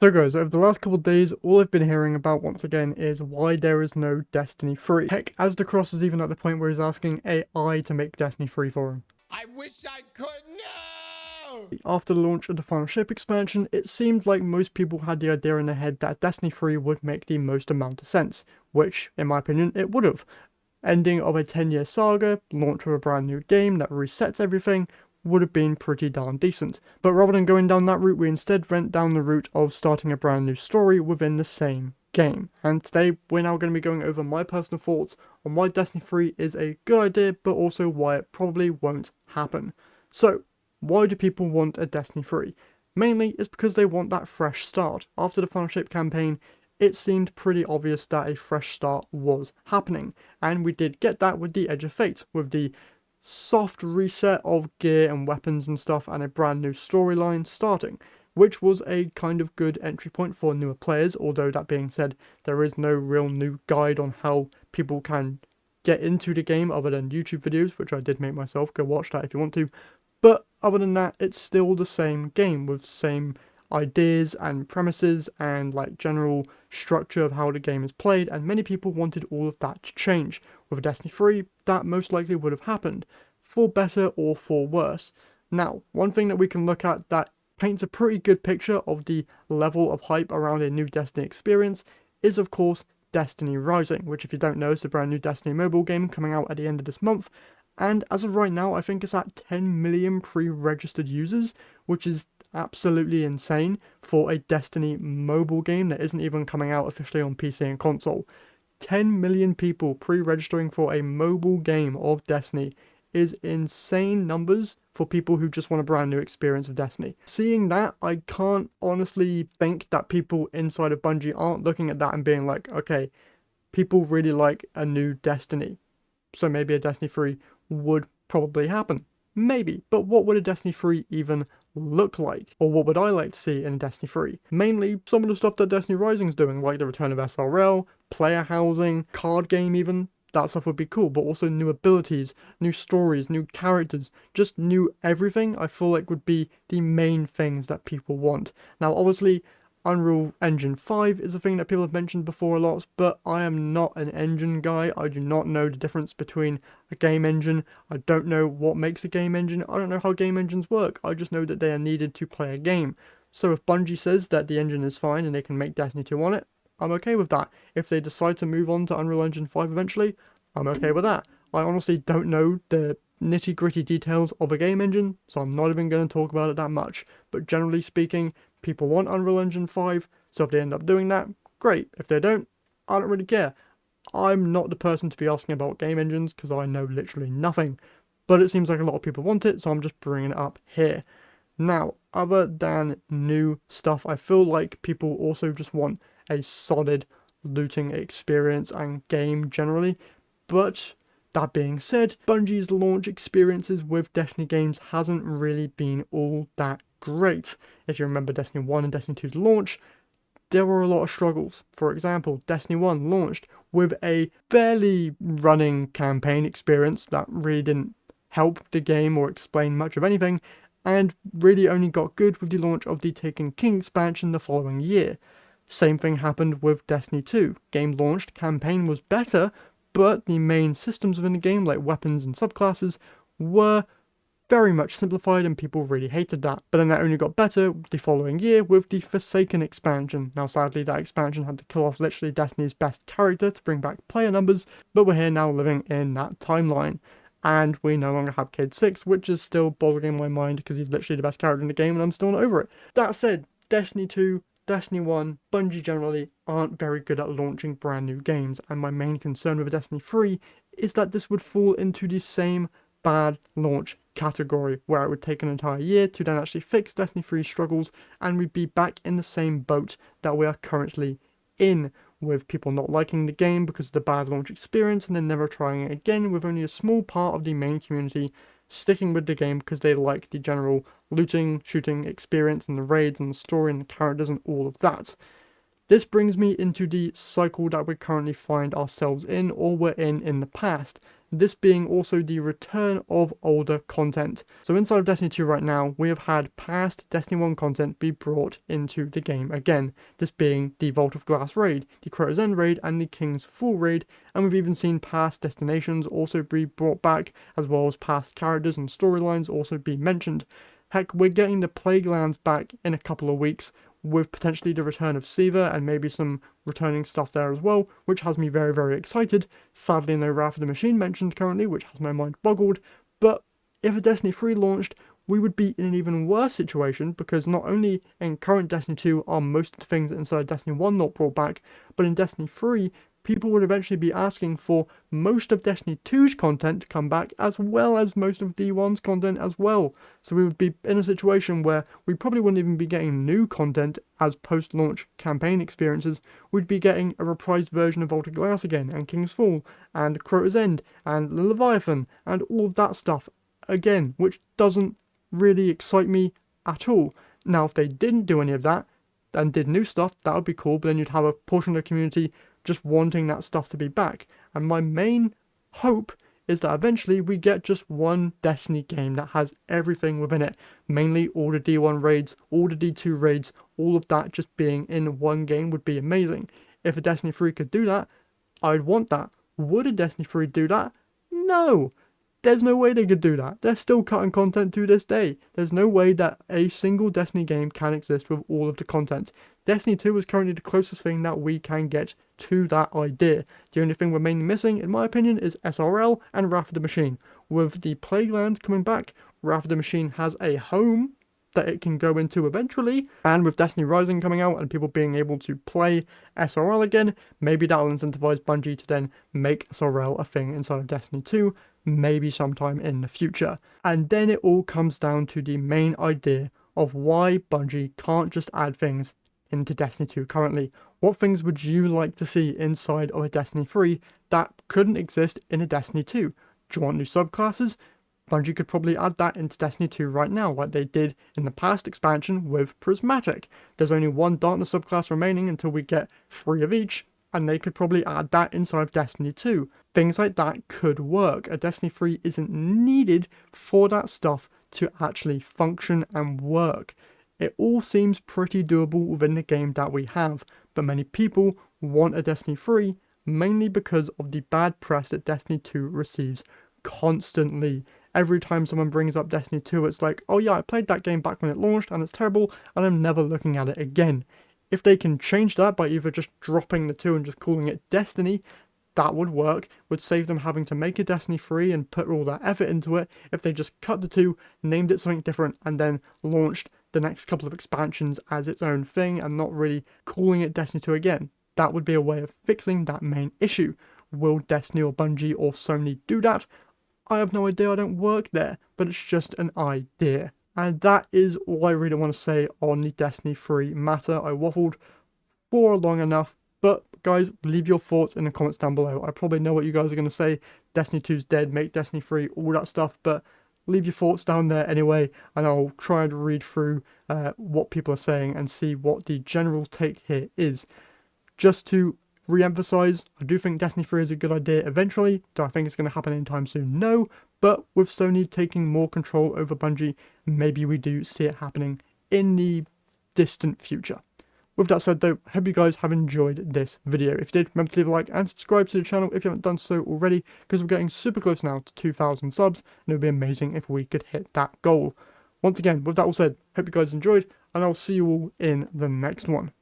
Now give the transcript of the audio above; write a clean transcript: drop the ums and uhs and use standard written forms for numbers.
So guys, over the last couple of days, all I've been hearing about once again is why there is no Destiny 3. Heck, Asdacross is even at the point where he's asking AI to make Destiny 3 for him. I wish I could. No! After the launch of the final ship expansion, it seemed like most people had the idea in their head that Destiny 3 would make the most amount of sense, which, in my opinion, it would have. Ending of a 10-year saga, launch of a brand new game that resets everything, would have been pretty darn decent. But rather than going down that route, we instead went down the route of starting a brand new story within the same game. And today we're now going to be going over my personal thoughts on why Destiny 3 is a good idea, but also why it probably won't happen. So, why do people want a Destiny 3? Mainly it's because they want that fresh start. After the Final Shape campaign, it seemed pretty obvious that a fresh start was happening, and we did get that with the Edge of Fate, with the soft reset of gear and weapons and stuff and a brand new storyline starting, which was a kind of good entry point for newer players, although that being said, there is no real new guide on how people can get into the game other than YouTube videos, which I did make myself. Go watch that if you want to. But other than that, it's still the same game with same ideas and premises and like general structure of how the game is played, and many people wanted all of that to change. With Destiny 3, that most likely would have happened, for better or for worse. Now, one thing that we can look at that paints a pretty good picture of the level of hype around a new Destiny experience is of course Destiny Rising, which if you don't know is the brand new Destiny mobile game coming out at the end of this month. And as of right now, I think it's at 10 million pre-registered users, which is absolutely insane for a Destiny mobile game that isn't even coming out officially on PC and console. 10 million people pre-registering for a mobile game of Destiny is insane numbers for people who just want a brand new experience of Destiny. Seeing that, I can't honestly think that people inside of Bungie aren't looking at that and being like, okay, people really like a new Destiny, so maybe a Destiny 3 would probably happen. Maybe, but what would a Destiny 3 even look like? Or what would I like to see in a Destiny 3? Mainly some of the stuff that Destiny Rising is doing, like the return of SRL, player housing, card game even. That stuff would be cool, but also new abilities, new stories, new characters, just new everything I feel like would be the main things that people want. Now obviously, Unreal Engine 5 is a thing that people have mentioned before a lot, but I am not an engine guy. I do not know the difference between a game engine. I don't know what makes a game engine. I don't know how game engines work. I just know that they are needed to play a game. So if Bungie says that the engine is fine and they can make Destiny 2 on it, I'm okay with that. If they decide to move on to Unreal Engine 5 eventually, I'm okay with that. I honestly don't know the nitty-gritty details of a game engine, so I'm not even going to talk about it that much. But generally speaking, people want Unreal Engine 5, so if they end up doing that, great. If they don't, I don't really care. I'm not the person to be asking about game engines because I know literally nothing. But it seems like a lot of people want it, so I'm just bringing it up here. Now, other than new stuff, I feel like people also just want a solid looting experience and game generally. But that being said, Bungie's launch experiences with Destiny games hasn't really been all that great. If you remember Destiny 1 and Destiny 2's launch, there were a lot of struggles. For example, Destiny 1 launched with a barely running campaign experience that really didn't help the game or explain much of anything, and really only got good with the launch of the Taken King expansion the following year. Same thing happened with Destiny 2. Game launched, campaign was better, but the main systems within the game, like weapons and subclasses, were very much simplified and people really hated that. But then that only got better the following year with the Forsaken expansion. Now sadly that expansion had to kill off literally Destiny's best character to bring back player numbers, but we're here now living in that timeline. And we no longer have Cade 6, which is still boggling my mind because he's literally the best character in the game and I'm still not over it. That said, Destiny 2, Destiny 1, Bungie generally aren't very good at launching brand new games, and my main concern with Destiny 3 is that this would fall into the same bad launch category where it would take an entire year to then actually fix Destiny 3's struggles, and we'd be back in the same boat that we are currently in, with people not liking the game because of the bad launch experience and then never trying it again, with only a small part of the main community sticking with the game because they like the general looting, shooting experience and the raids and the story and the characters and all of that. This brings me into the cycle that we currently find ourselves in, or were in the past. this being also the return of older content. So inside of Destiny 2 right now, we have had past Destiny 1 content be brought into the game again, this being the Vault of Glass raid, the Crota's End raid, and the King's Fall raid, and we've even seen past destinations also be brought back, as well as past characters and storylines also be mentioned. Heck, we're getting the Plague Lands back in a couple of weeks, with potentially the return of Siva and maybe some returning stuff there as well, which has me very, very excited. Sadly, no Wrath of the Machine mentioned currently, which has my mind boggled, but if a Destiny 3 launched, we would be in an even worse situation, because not only in current Destiny 2 are most of the things inside Destiny 1 not brought back, but in Destiny 3, people would eventually be asking for most of Destiny 2's content to come back, as well as most of D1's content as well. So we would be in a situation where we probably wouldn't even be getting new content as post-launch campaign experiences. We'd be getting a reprised version of Vault of Glass again, and King's Fall, and Crota's End, and the Leviathan, and all of that stuff again, which doesn't really excite me at all. Now, if they didn't do any of that, and did new stuff, that would be cool, but then you'd have a portion of the community just wanting that stuff to be back. And my main hope is that eventually we get just one Destiny game that has everything within it, mainly all the D1 raids, all the D2 raids, all of that just being in one game would be amazing. If a Destiny 3 could do that, I'd want that. Would a Destiny 3 do that? No! There's no way they could do that. They're still cutting content to this day. There's no way that a single Destiny game can exist with all of the content. Destiny 2 is currently the closest thing that we can get to that idea. The only thing we're mainly missing, in my opinion, is SRL and Wrath of the Machine. With the Plague Lands coming back, Wrath of the Machine has a home that it can go into eventually, and with Destiny Rising coming out and people being able to play SRL again, maybe that'll incentivize Bungie to then make SRL a thing inside of Destiny 2, maybe sometime in the future. And then it all comes down to the main idea of why Bungie can't just add things into Destiny 2 currently. What things would you like to see inside of a Destiny 3 that couldn't exist in a Destiny 2? Do you want new subclasses? Bungie could probably add that into Destiny 2 right now, like they did in the past expansion with Prismatic. There's only one Darkness subclass remaining until we get 3 of each, and they could probably add that inside of Destiny 2. Things like that could work. A Destiny 3 isn't needed for that stuff to actually function and work. It all seems pretty doable within the game that we have, but many people want a Destiny 3 mainly because of the bad press that Destiny 2 receives constantly. Every time someone brings up Destiny 2, it's like, oh yeah, I played that game back when it launched and it's terrible and I'm never looking at it again. If they can change that by either just dropping the 2 and just calling it Destiny, that would work, would save them having to make a Destiny 3 and put all that effort into it. If they just cut the 2, named it something different, and then launched the next couple of expansions as its own thing and not really calling it Destiny 2 again, that would be a way of fixing that main issue. Will Destiny or Bungie or Sony do that? I have no idea, I don't work there, but it's just an idea. And that is all I really want to say on the Destiny 3 matter. I waffled for long enough, but guys, leave your thoughts in the comments down below. I probably know what you guys are going to say. Destiny 2's dead, make Destiny 3, all that stuff, but leave your thoughts down there anyway, and I'll try and read through what people are saying and see what the general take here is. Just to re-emphasize, I do think Destiny 3 is a good idea eventually. Do I think it's going to happen anytime soon? No, but with Sony taking more control over Bungie, maybe we do see it happening in the distant future. With that said though, I hope you guys have enjoyed this video. If you did, remember to leave a like and subscribe to the channel if you haven't done so already, because we're getting super close now to 2,000 subs, and it would be amazing if we could hit that goal. Once again, with that all said, hope you guys enjoyed, and I'll see you all in the next one.